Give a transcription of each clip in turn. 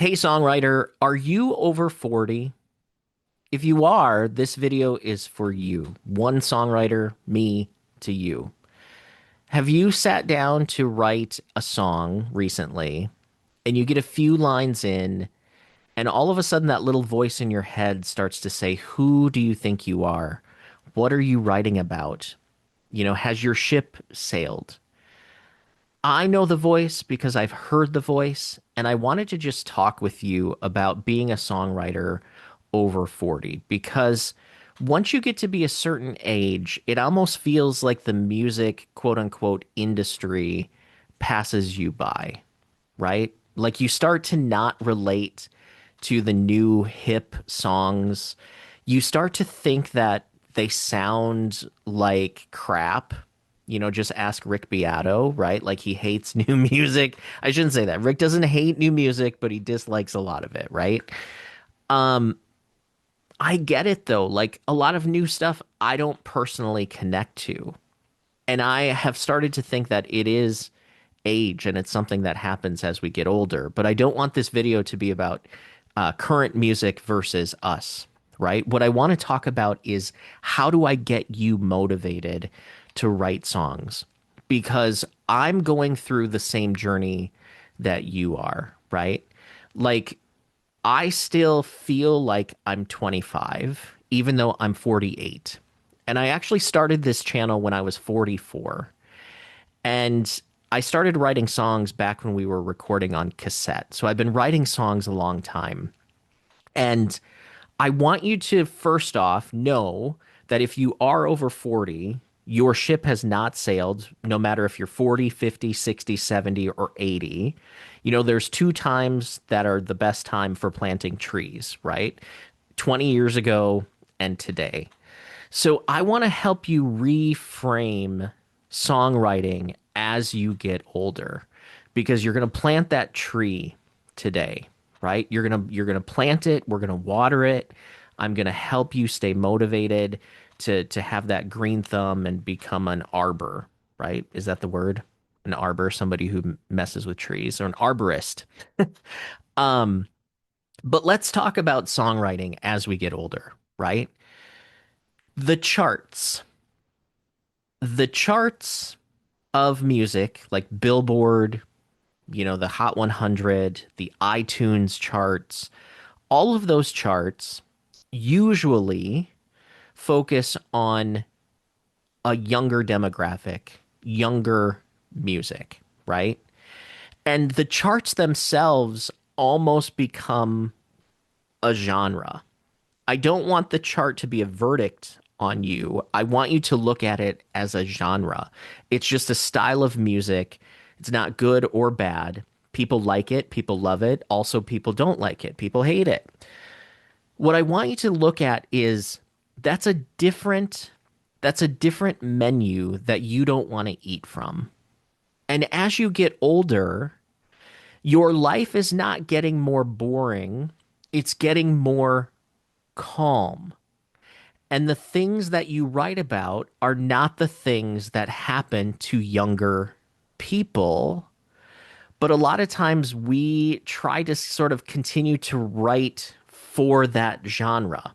Hey, songwriter, are you over 40? If you are, this video is for you. One songwriter, me to you. Have you sat down to write a song recently and you get a few lines in, and all of a sudden that little voice in your head starts to say, who do you think you are? What are you writing about? Has your ship sailed? I know the voice because I've heard the voice, and I wanted to just talk with you about being a songwriter over 40 because once you get to be a certain age, it almost feels like the music, quote unquote, industry passes you by, right? Like you start to not relate to the new hip songs. You start to think that they sound like crap. Just ask Rick Beato, right? Like he hates new music. I shouldn't say that. Rick doesn't hate new music, but he dislikes a lot of it, right? Um, I get it though. Like a lot of new stuff I don't personally connect to. And I have started to think that it is age and it's something that happens as we get older. But I don't want this video to be about current music versus us, right? What I want to talk about is how do I get you motivated to write songs? Because I'm going through the same journey that you are, right? Like, I still feel like I'm 25, even though I'm 48. And I actually started this channel when I was 44. And I started writing songs back when we were recording on cassette. So I've been writing songs a long time. And I want you to first off know that if you are over 40, your ship has not sailed, no matter if you're 40, 50, 60, 70, or 80. There's two times that are the best time for planting trees, right? 20 years ago and today. So I want to help you reframe songwriting as you get older because you're going to plant that tree today, right? You're going to plant it, we're going to water it. I'm going to help you stay motivated to have that green thumb and become an arbor, right? Is that the word? An arbor, somebody who messes with trees, or an arborist. Um, but let's talk about songwriting as we get older, right? The charts. The charts of music, like Billboard, the Hot 100, the iTunes charts, all of those charts usually focus on a younger demographic, younger music, right? And the charts themselves almost become a genre. I don't want the chart to be a verdict on you. I want you to look at it as a genre. It's just a style of music. It's not good or bad. People like it, people love it. Also, people don't like it, people hate it. What I want you to look at is that's a different that's a different menu that you don't want to eat from. And as you get older, your life is not getting more boring, it's getting more calm. And the things that you write about are not the things that happen to younger people. But a lot of times we try to sort of continue to write for that genre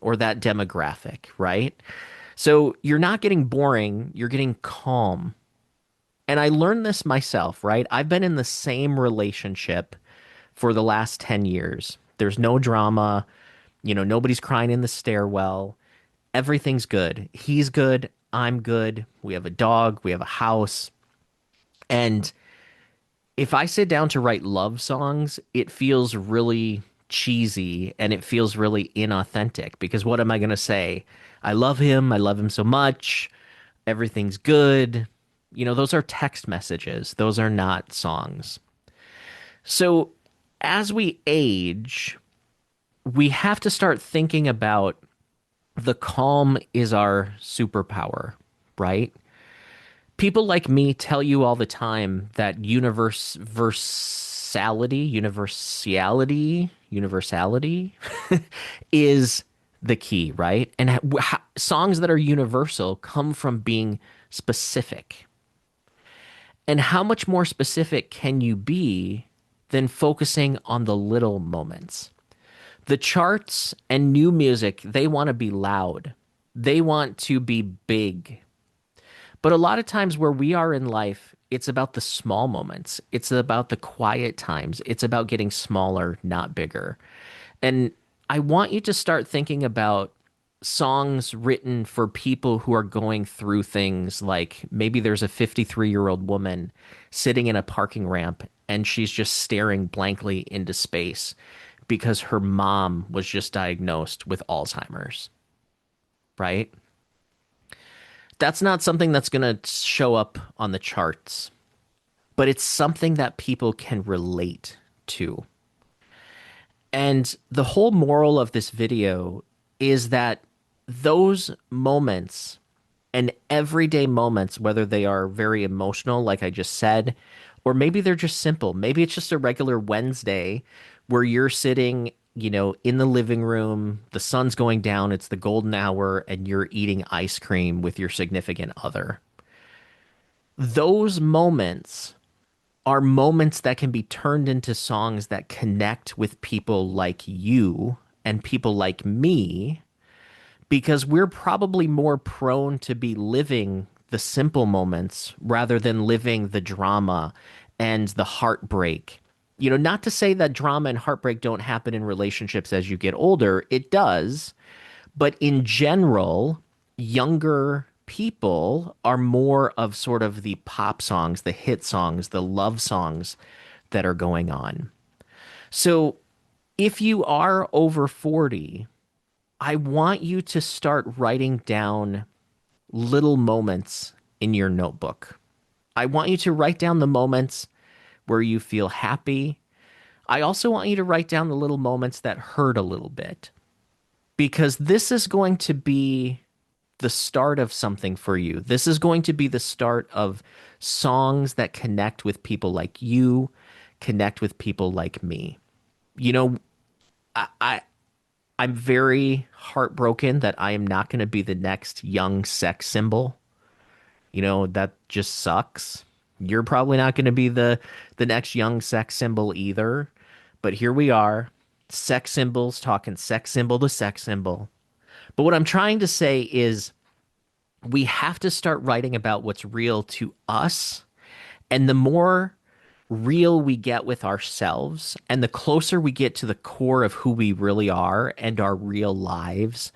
or that demographic, right? So you're not getting boring, you're getting calm. And I learned this myself, right? I've been in the same relationship for the last 10 years. There's no drama, nobody's crying in the stairwell. Everything's good. He's good. I'm good. We have a dog. We have a house. And if I sit down to write love songs, it feels really cheesy and it feels really inauthentic because what am I going to say? I love him. I love him so much. Everything's good. Those are text messages, those are not songs. So as we age, we have to start thinking about the calm is our superpower, right? People like me tell you all the time that universality is the key, right? And songs that are universal come from being specific. And how much more specific can you be than focusing on the little moments. The charts and new music, they want to be loud. They want to be big. But a lot of times where we are in life, it's about the small moments. It's about the quiet times. It's about getting smaller, not bigger. And I want you to start thinking about songs written for people who are going through things like maybe there's a 53-year-old woman sitting in a parking ramp and she's just staring blankly into space because her mom was just diagnosed with Alzheimer's, right? That's not something that's going to show up on the charts, but it's something that people can relate to. And the whole moral of this video is that those moments and everyday moments, whether they are very emotional, like I just said, or maybe they're just simple. Maybe it's just a regular Wednesday where you're sitting, in the living room, the sun's going down, it's the golden hour, and you're eating ice cream with your significant other. Those moments are moments that can be turned into songs that connect with people like you and people like me because we're probably more prone to be living the simple moments rather than living the drama and the heartbreak. Not to say that drama and heartbreak don't happen in relationships as you get older, it does. But in general, younger people are more of sort of the pop songs, the hit songs, the love songs that are going on. So if you are over 40, I want you to start writing down little moments in your notebook. I want you to write down the moments where you feel happy. I also want you to write down the little moments that hurt a little bit because this is going to be the start of something for you. This is going to be the start of songs that connect with people like you, connect with people like me. You know, I I'm very heartbroken that I am not going to be the next young sex symbol. That just sucks. You're probably not going to be the next young sex symbol either. But here we are, sex symbols talking sex symbol to sex symbol. But what I'm trying to say is we have to start writing about what's real to us. And the more real we get with ourselves and the closer we get to the core of who we really are and our real lives,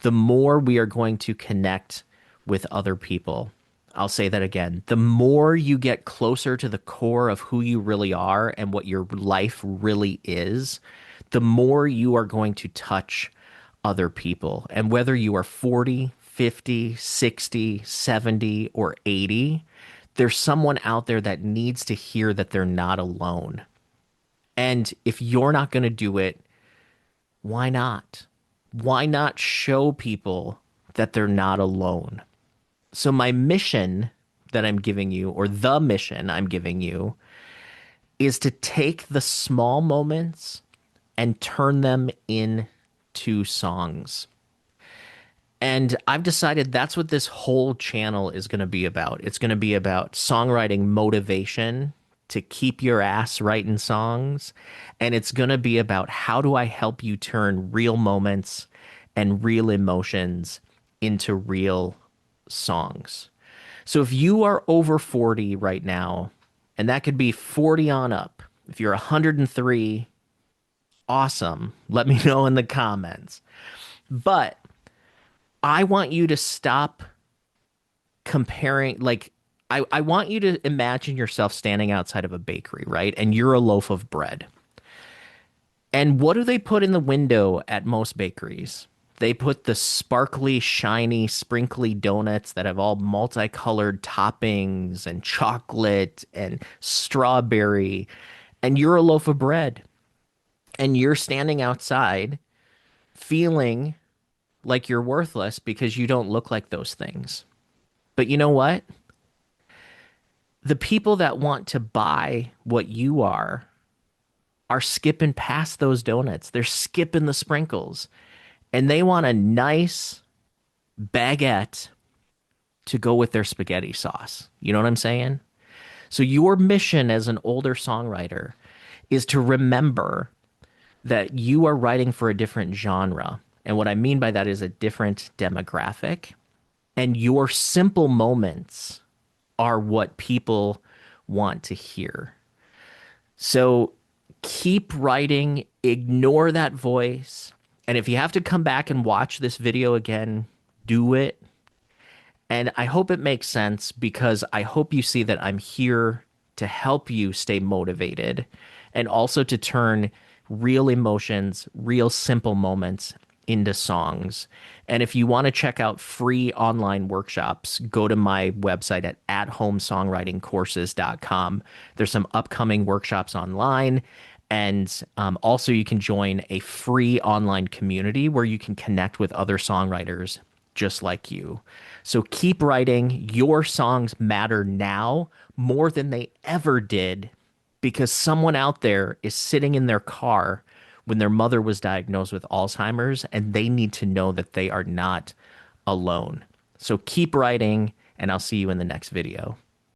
the more we are going to connect with other people. I'll say that again. The more you get closer to the core of who you really are and what your life really is, the more you are going to touch other people. And whether you are 40, 50, 60, 70, or 80, there's someone out there that needs to hear that they're not alone. And if you're not going to do it, why not? Why not show people that they're not alone? So, my mission that I'm giving you, or the mission I'm giving you, is to take the small moments and turn them into songs. And I've decided that's what this whole channel is going to be about. It's going to be about songwriting motivation to keep your ass writing songs. And it's going to be about how do I help you turn real moments and real emotions into real songs. So if you are over 40 right now, and that could be 40 on up, if you're 103, awesome. Let me know in the comments. But I want you to stop comparing. Like, I want you to imagine yourself standing outside of a bakery, right? And you're a loaf of bread. And what do they put in the window at most bakeries? They put the sparkly, shiny, sprinkly donuts that have all multicolored toppings and chocolate and strawberry. And you're a loaf of bread. And you're standing outside feeling like you're worthless because you don't look like those things. But you know what? The people that want to buy what you are skipping past those donuts. They're skipping the sprinkles. And they want a nice baguette to go with their spaghetti sauce. You know what I'm saying? So your mission as an older songwriter is to remember that you are writing for a different genre. And what I mean by that is a different demographic. And your simple moments are what people want to hear. So keep writing, ignore that voice. And if you have to come back and watch this video again, do it. And I hope it makes sense because I hope you see that I'm here to help you stay motivated and also to turn real emotions, real simple moments into songs. And if you want to check out free online workshops, go to my website at athomesongwritingcourses.com. There's some upcoming workshops online. And also, you can join a free online community where you can connect with other songwriters just like you. So keep writing. Your songs matter now more than they ever did because someone out there is sitting in their car when their mother was diagnosed with Alzheimer's and they need to know that they are not alone. So keep writing, and I'll see you in the next video.